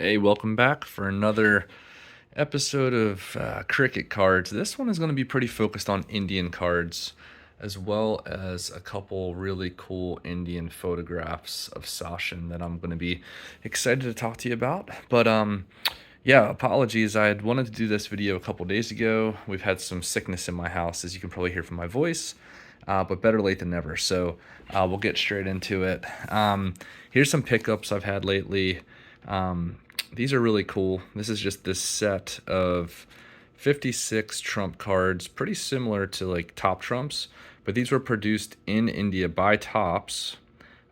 Hey, welcome back for another episode of Cricket Cards. This one is going to be pretty focused on Indian cards, as well as a couple really cool Indian photographs of Sachin that I'm going to be excited to talk to you about. Yeah, apologies. I had wanted to do this video a couple days ago. We've had some sickness in my house, as you can probably hear from my voice, but better late than never. So we'll get straight into it. Here's some pickups I've had lately. These are really cool. This is just this set of 56 trump cards, pretty similar to like Top Trumps, but these were produced in India by Topps.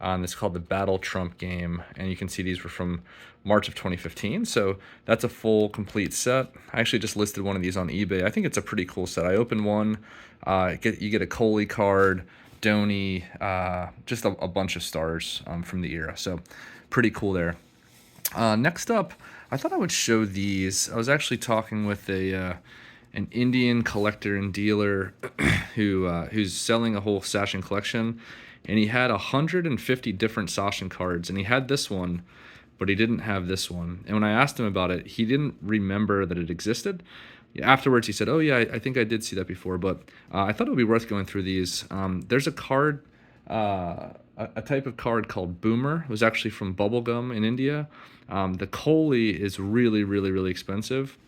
It's called the Battle Trump game, and you can see these were from March of 2015. So that's a full, complete set. I actually just listed one of these on eBay. I think it's a pretty cool set. I opened one. You get a Kohli card, Dhoni, just a bunch of stars from the era. So pretty cool there. Next up, I thought I would show these. I was actually talking with an Indian collector and dealer who's selling a whole Sachin collection, and he had 150 different Sachin cards, and he had this one, but he didn't have this one. And when I asked him about it, he didn't remember that it existed. Afterwards, he said, "Oh yeah, I think I did see that before." But I thought it would be worth going through these. There's a card. A type of card called Boomer. It was actually from Bubblegum in India. The Kohli is really, really, really expensive.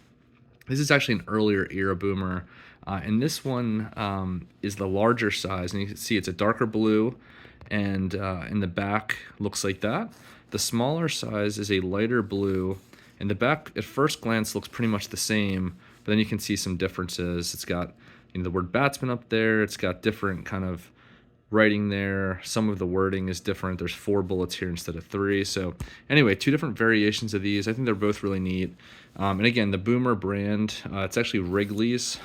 This is actually an earlier era Boomer. And this one is the larger size. And you can see it's a darker blue. And in the back looks like that. The smaller size is a lighter blue. And the back at first glance looks pretty much the same. But then you can see some differences. It's got the word batsman up there. It's got different kind of writing there. Some of the wording is different. There's 4 bullets here instead of 3. So anyway, 2 different variations of these. I think they're both really neat. And again, the Boomer brand, it's actually Wrigley's.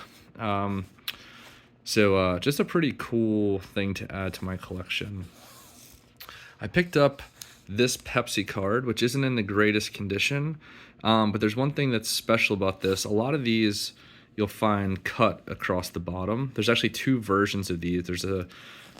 Just a pretty cool thing to add to my collection. I picked up this Pepsi card, which isn't in the greatest condition, but there's one thing that's special about this. A lot of these you'll find cut across the bottom. There's actually 2 versions of these. There's a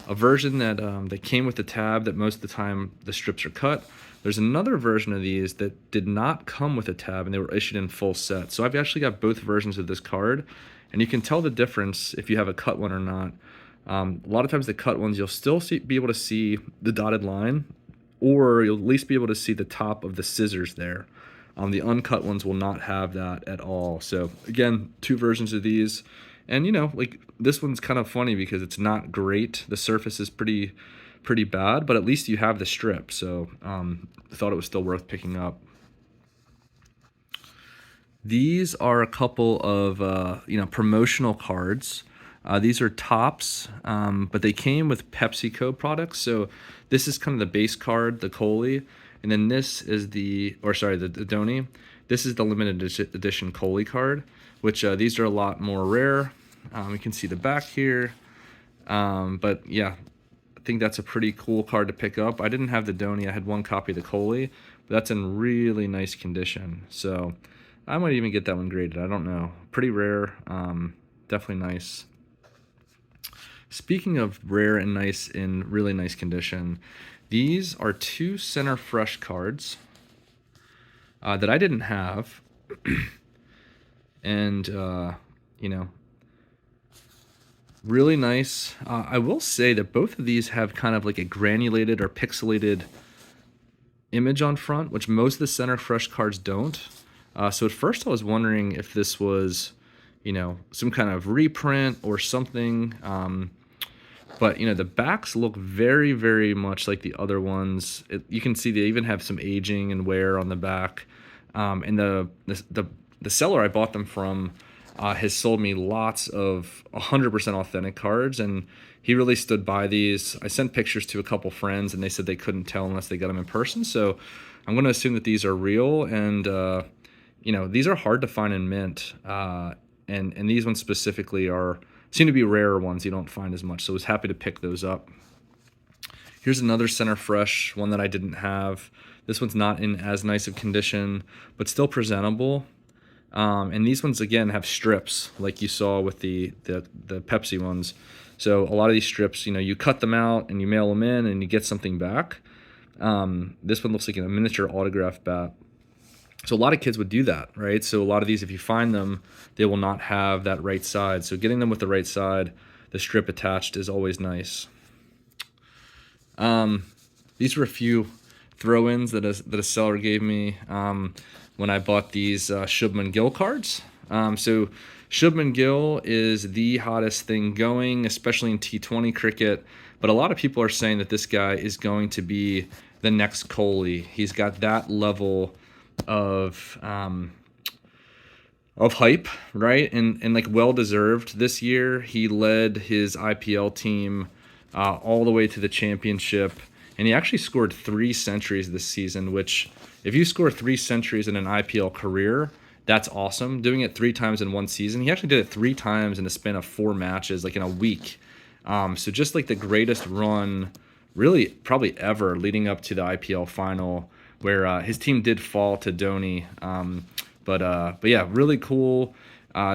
version that came with the tab that most of the time the strips are cut. There's another version of these that did not come with a tab, and they were issued in full set. So I've actually got both versions of this card, and you can tell the difference if you have a cut one or not. A lot of times the cut ones, you'll still be able to see the dotted line, or you'll at least be able to see the top of the scissors there. The uncut ones will not have that at all. So again, 2 versions of these. And like this one's kind of funny because it's not great. The surface is pretty bad, but at least you have the strip. So I thought it was still worth picking up. These are a couple of promotional cards. These are Topps, but they came with PepsiCo products. So this is kind of the base card, the Kohli, and then this is the Dhoni. This is the limited edition Kohli card, which these are a lot more rare. You can see the back here, but yeah, I think that's a pretty cool card to pick up. I didn't have the Dhoni. I had one copy of the Kohli, but that's in really nice condition. So I might even get that one graded. I don't know. Pretty rare. Definitely nice. Speaking of rare and nice in really nice condition, these are 2 center fresh cards that I didn't have. And really nice. I will say that both of these have kind of like a granulated or pixelated image on front, which most of the center fresh cards don't. So at first I was wondering if this was some kind of reprint or something. But the backs look very, very much like the other ones. You can see they even have some aging and wear on the back. And the seller I bought them from has sold me lots of 100% authentic cards, and he really stood by these. I sent pictures to a couple friends, and they said they couldn't tell unless they got them in person. So I'm going to assume that these are real, and these are hard to find in mint, and these ones specifically seem to be rarer ones you don't find as much. So I was happy to pick those up. Here's another center fresh, one that I didn't have. This one's not in as nice of condition, but still presentable. And these ones, again, have strips like you saw with the Pepsi ones. So a lot of these strips, you cut them out and you mail them in and you get something back. This one looks like a miniature autograph bat. So a lot of kids would do that, right? So a lot of these, if you find them, they will not have that right side. So getting them with the right side, the strip attached, is always nice. These were a few throw-ins that a seller gave me when I bought these Shubman Gill cards. So Shubman Gill is the hottest thing going, especially in T20 cricket. But a lot of people are saying that this guy is going to be the next Kohli. He's got that level of hype, right? And like well deserved. This year he led his IPL team all the way to the championship, and he actually scored 3 centuries this season. Which, if you score 3 centuries in an IPL career, that's awesome. Doing it 3 times in one season, he actually did it 3 times in the span of 4 matches, like in a week. So just like the greatest run, really probably ever, leading up to the IPL final, where his team did fall to Dhoni. But yeah, really cool.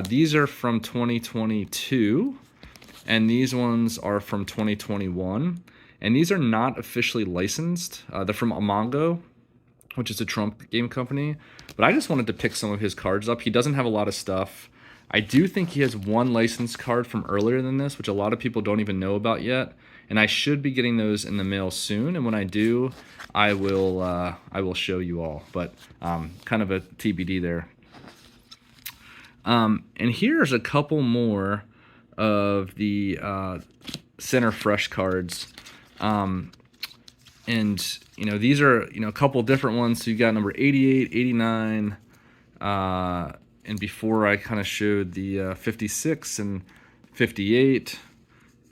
These are from 2022, and these ones are from 2021. And these are not officially licensed. They're from Amongo, which is a Trump game company. But I just wanted to pick some of his cards up. He doesn't have a lot of stuff. I do think he has one licensed card from earlier than this, which a lot of people don't even know about yet. And I should be getting those in the mail soon. And when I do, I will show you all. But kind of a TBD there. And here's a couple more of the center fresh cards. And these are a couple different ones. So you got number 88, 89, and before I kind of showed the 56 and 58,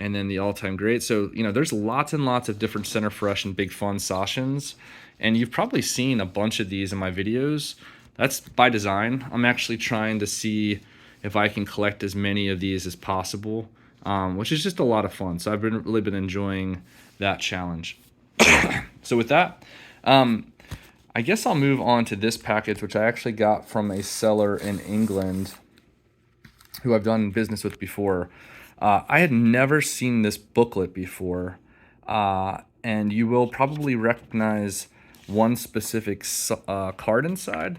and then the all-time great. So there's lots and lots of different center fresh and big fun Sachins, and you've probably seen a bunch of these in my videos. That's by design. I'm actually trying to see if I can collect as many of these as possible, which is just a lot of fun. So I've really been enjoying that challenge. So with that, I guess I'll move on to this package, which I actually got from a seller in England who I've done business with before. I had never seen this booklet before, and you will probably recognize one specific card inside.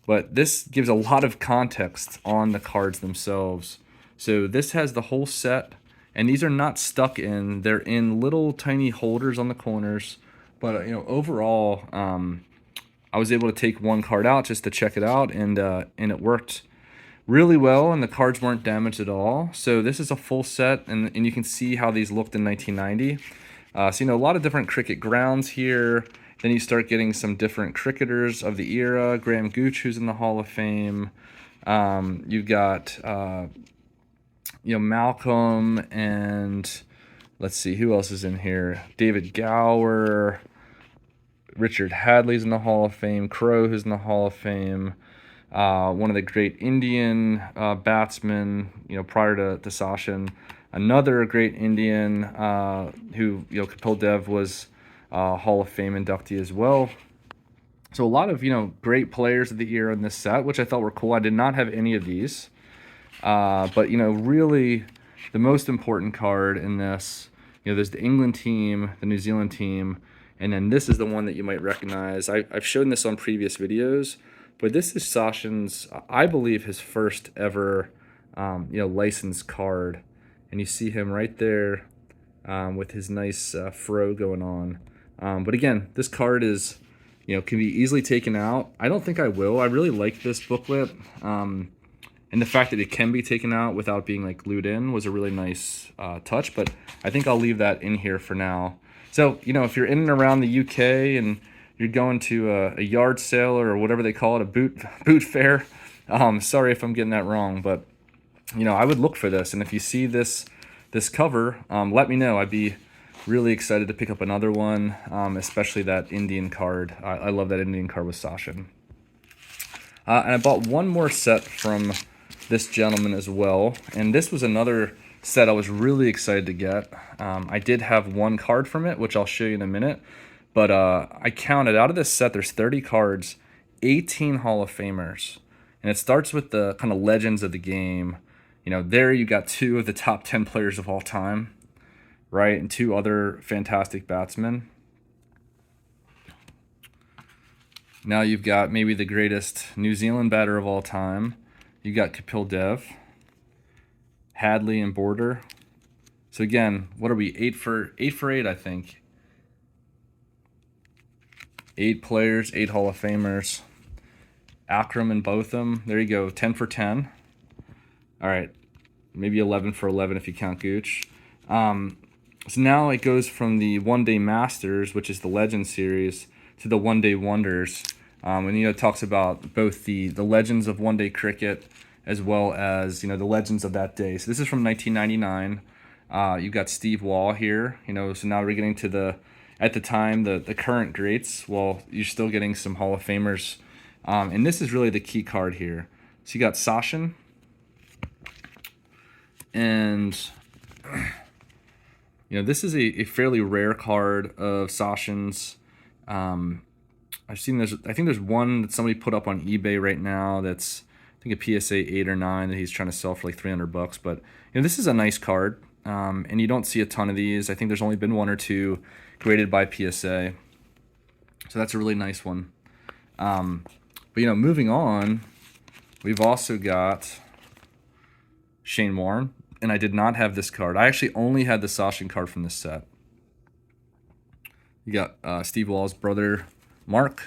But this gives a lot of context on the cards themselves. So this has the whole set, and these are not stuck in. They're in little tiny holders on the corners. But overall, I was able to take one card out just to check it out, and it worked really well, and the cards weren't damaged at all. So this is a full set, and you can see how these looked in 1990. So a lot of different cricket grounds here. Then you start getting some different cricketers of the era. Graham Gooch, who's in the Hall of Fame. You've got Malcolm, and let's see who else is in here. David Gower, Richard Hadley's in the Hall of Fame. Crowe, who's in the Hall of Fame. One of the great Indian batsmen, prior to Sachin. Another great Indian who, Kapil Dev was Hall of Fame inductee as well. So a lot of, great players of the era in this set, which I thought were cool. I did not have any of these. But, really the most important card in this, there's the England team, the New Zealand team, and then this is the one that you might recognize. I've shown this on previous videos, but this is Sachin's, I believe, his first ever, licensed card. And you see him right there with his nice fro going on. But again, this card is, can be easily taken out. I don't think I will. I really like this booklet. And the fact that it can be taken out without being glued in was a really nice touch. But I think I'll leave that in here for now. So, if you're in and around the UK and you're going to a yard sale or whatever they call it, a boot fair, sorry if I'm getting that wrong, but I would look for this. And if you see this cover, let me know. I'd be really excited to pick up another one, especially that Indian card. I love that Indian card with Sachin. And I bought one more set from this gentleman as well, and this was another set I was really excited to get. I did have one card from it, which I'll show you in a minute, but I counted out of this set, there's 30 cards, 18 Hall of Famers, and it starts with the kind of legends of the game. There you got 2 of the top 10 players of all time, right, and 2 other fantastic batsmen. Now you've got maybe the greatest New Zealand batter of all time. You got Kapil Dev, Hadley, and Border. So again, what are we? 8 for 8, I think. 8 players, 8 Hall of Famers. Akram and Botham. There you go, 10 for 10. All right, maybe 11 for 11 if you count Gooch. So now it goes from the One Day Masters, which is the Legend series, to the One Day Wonders. And it talks about both the legends of one day cricket as well as the legends of that day. So this is from 1999. You've got Steve Waugh here. So now we're getting to at the time the current greats. Well, you're still getting some Hall of Famers, and this is really the key card here. So you got Sachin, and this is a fairly rare card of Sachin's. I've seen I think there's one that somebody put up on eBay right now that's I think a PSA 8 or 9 that he's trying to sell for like $300. But this is a nice card, and you don't see a ton of these. I think there's only been 1 or 2 graded by PSA, so that's a really nice one. But moving on, we've also got Shane Warne, and I did not have this card. I actually only had the Sachin card from this set. You got Steve Waugh's brother, Mark,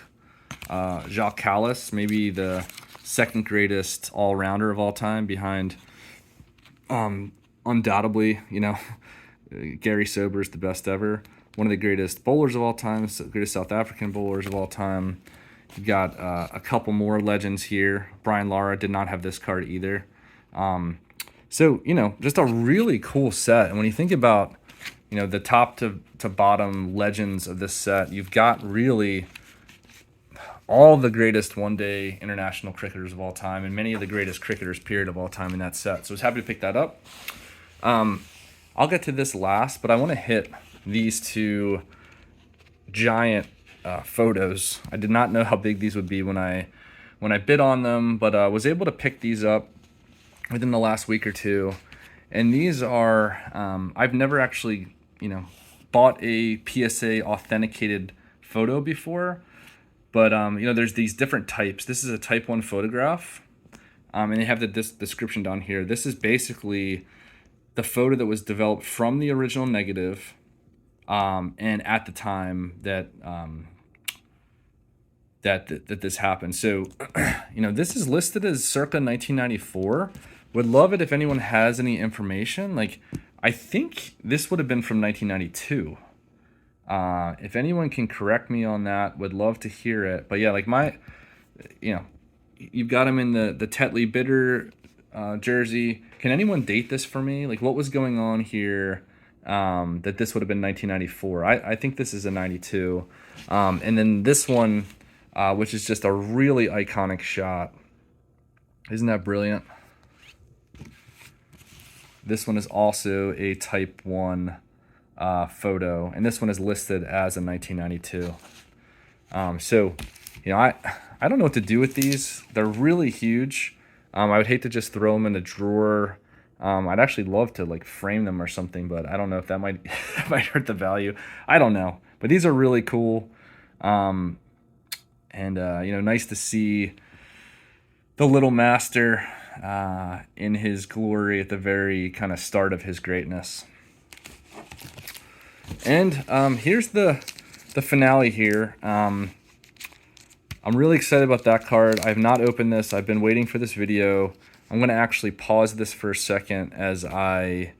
Jacques Callis, maybe the second greatest all-rounder of all time behind, undoubtedly, Gary Sober's the best ever. One of the greatest bowlers of all time, greatest South African bowlers of all time. You got a couple more legends here. Brian Lara did not have this card either. So, just a really cool set. And when you think about, the top to bottom legends of this set, you've got really all the greatest one-day international cricketers of all time and many of the greatest cricketers, period, of all time in that set. So I was happy to pick that up. I'll get to this last, but I want to hit these 2 giant photos. I did not know how big these would be when I bid on them, but I was able to pick these up within the last week or 2. And these are, I've never actually, bought a PSA authenticated photo before, but, there's these different types. This is a type 1 photograph, and they have the description down here. This is basically the photo that was developed from the original negative, and at the time that that this happened. So, this is listed as circa 1994. Would love it if anyone has any information. Like, I think this would have been from 1992. If anyone can correct me on that, would love to hear it. But yeah, like you've got him in the Tetley Bitter jersey. Can anyone date this for me? Like, what was going on here that this would have been 1994? I think this is a 92. And then this one, which is just a really iconic shot. Isn't that brilliant? This one is also a Type 1 photo, and this one is listed as a 1992. So, I don't know what to do with these. They're really huge. I would hate to just throw them in a drawer. I'd actually love to like frame them or something, but I don't know if that might might hurt the value. I don't know, but these are really cool. And nice to see the little master in his glory at the very kind of start of his greatness. And here's the finale here. I'm really excited about that card. I have not opened this. I've been waiting for this video. I'm going to actually pause this for a second as I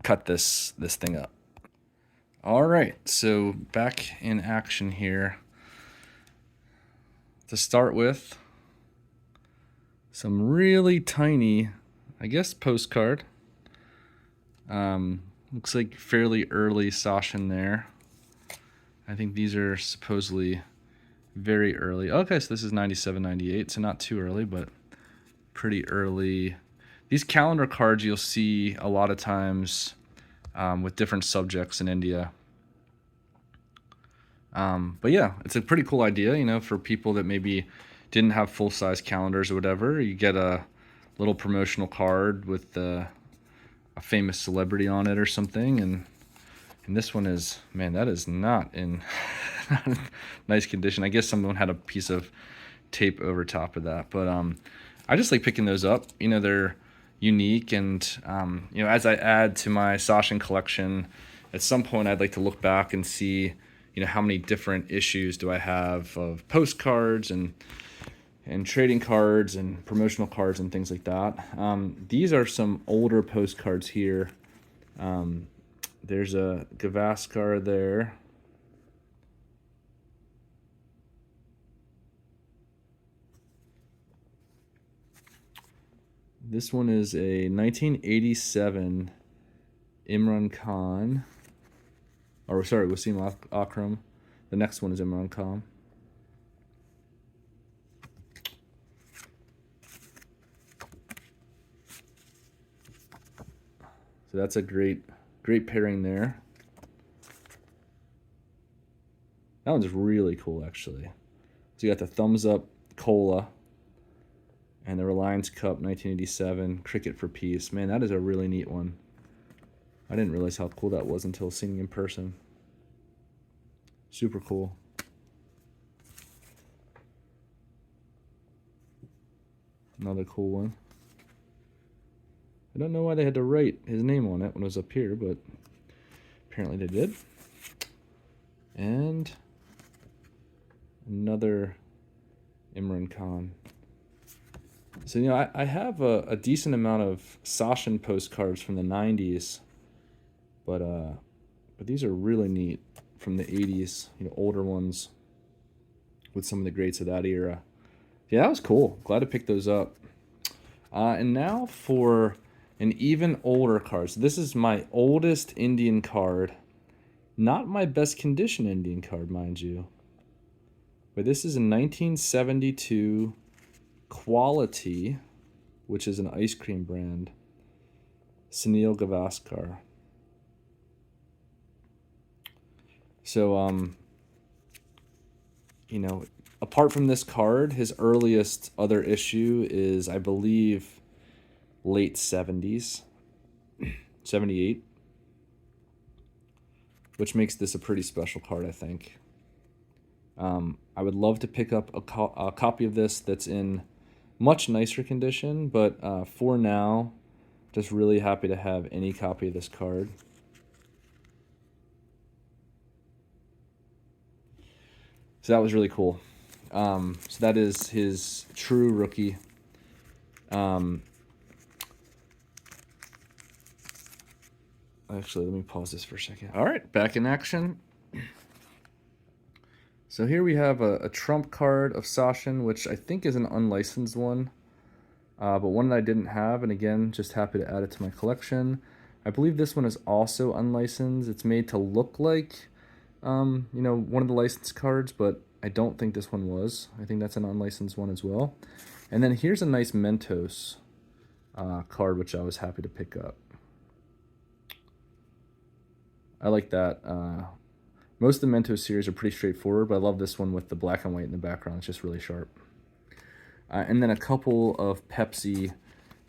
cut this thing up. All right, so back in action here. To start with, some really tiny, I guess, postcard. Looks like fairly early Sachin there. I think these are supposedly very early. Okay, so this is 97, 98, so not too early, but pretty early. These calendar cards you'll see a lot of times with different subjects in India. But yeah, it's a pretty cool idea, for people that maybe didn't have full-size calendars or whatever. You get a little promotional card with a famous celebrity on it or something, and this one is, man, that is not in nice condition. I guess someone had a piece of tape over top of that, but I just like picking those up. They're unique, and as I add to my Sachin collection, at some point I'd like to look back and see how many different issues do I have of postcards and trading cards and promotional cards and things like that. These are some older postcards here. There's a Gavaskar there. This one is a 1987 Imran Khan. Or sorry, Wasim Akram. The next one is Imran Khan. So that's a great pairing there. That one's really cool, actually. So you got the thumbs up cola and the Reliance Cup 1987 Cricket for Peace. Man, that is a really neat one. I didn't realize how cool that was until seeing it in person. Super cool. Another cool one. I don't know why they had to write his name on it when it was up here, but apparently they did. And another Imran Khan. So, I have a decent amount of Sachin postcards from the 90s, but these are really neat from the 80s, older ones with some of the greats of that era. Yeah, that was cool. Glad to pick those up. And now for an even older card. So this is my oldest Indian card. Not my best condition Indian card, mind you. But this is a 1972 Quality, which is an ice cream brand. Sunil Gavaskar. So, apart from this card, his earliest other issue is, I believe, late 70s, 78, which makes this a pretty special card, I think. I would love to pick up a copy of this that's in much nicer condition, but for now, just really happy to have any copy of this card. So that was really cool. So that is his true rookie. Actually, let me pause this for a second. All right, back in action. So here we have a trump card of Sachin, which I think is an unlicensed one, but one that I didn't have, and again, just happy to add it to my collection. I believe this one is also unlicensed. It's made to look like, one of the licensed cards, but I don't think this one was. I think that's an unlicensed one as well. And then here's a nice Mentos card, which I was happy to pick up. I like that. Most of the Mentos series are pretty straightforward, but I love this one with the black and white in the background. It's just really sharp. And then a couple of Pepsi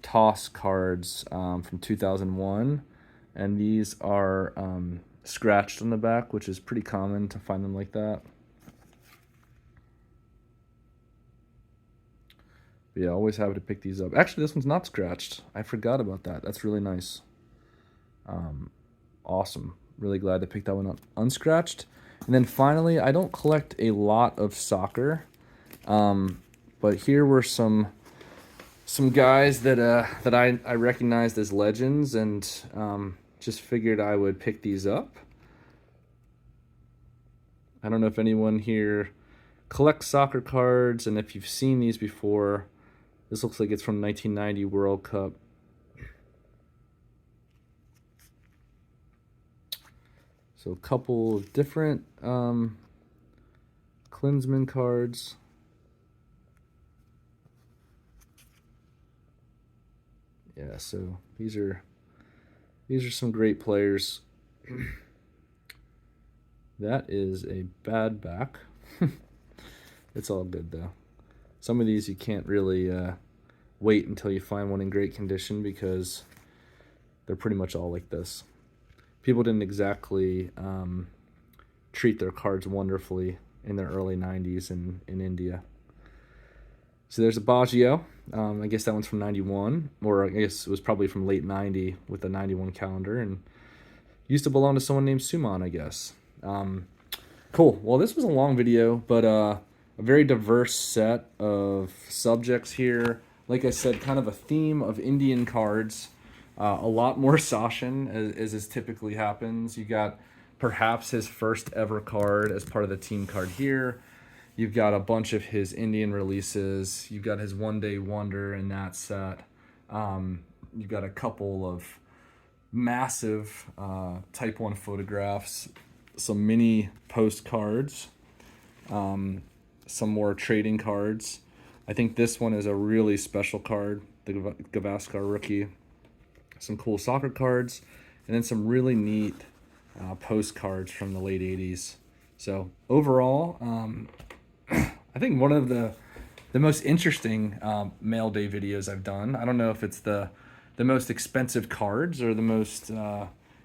Toss cards from 2001. And these are scratched on the back, which is pretty common to find them like that. But yeah, always happy to pick these up. Actually, this one's not scratched. I forgot about that. That's really nice. Awesome. Really glad to pick that one up unscratched. And then finally, I don't collect a lot of soccer, but here were some guys that I recognized as legends, and just figured I would pick these up. I don't know if anyone here collects soccer cards, and if you've seen these before. This looks like it's from 1990 World Cup. So a couple of different Klinsmann cards. Yeah, so these are some great players. That is a bad back. It's all good though. Some of these you can't really wait until you find one in great condition because they're pretty much all like this. People didn't exactly treat their cards wonderfully in the early 90s in India. So there's a Baggio. I guess that one's from 91, or I guess it was probably from late 90 with the 91 calendar, and used to belong to someone named Suman, I guess. Cool. Well, this was a long video, but a very diverse set of subjects here. Like I said, kind of a theme of Indian cards. A lot more Sachin, as typically happens. You got perhaps his first ever card as part of the team card here. You've got a bunch of his Indian releases. You've got his One Day Wonder in that set. You've got a couple of massive Type 1 photographs, some mini postcards, some more trading cards. I think this one is a really special card, the Gavaskar rookie. Some cool soccer cards, and then some really neat postcards from the late 80s. So overall, I think one of the most interesting mail day videos I've done. I don't know if it's the most expensive cards or the most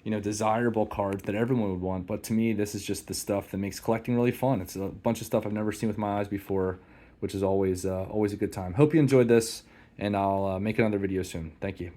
desirable cards that everyone would want, but to me this is just the stuff that makes collecting really fun. It's a bunch of stuff I've never seen with my eyes before, which is always a good time. Hope you enjoyed this, and I'll make another video soon. Thank you.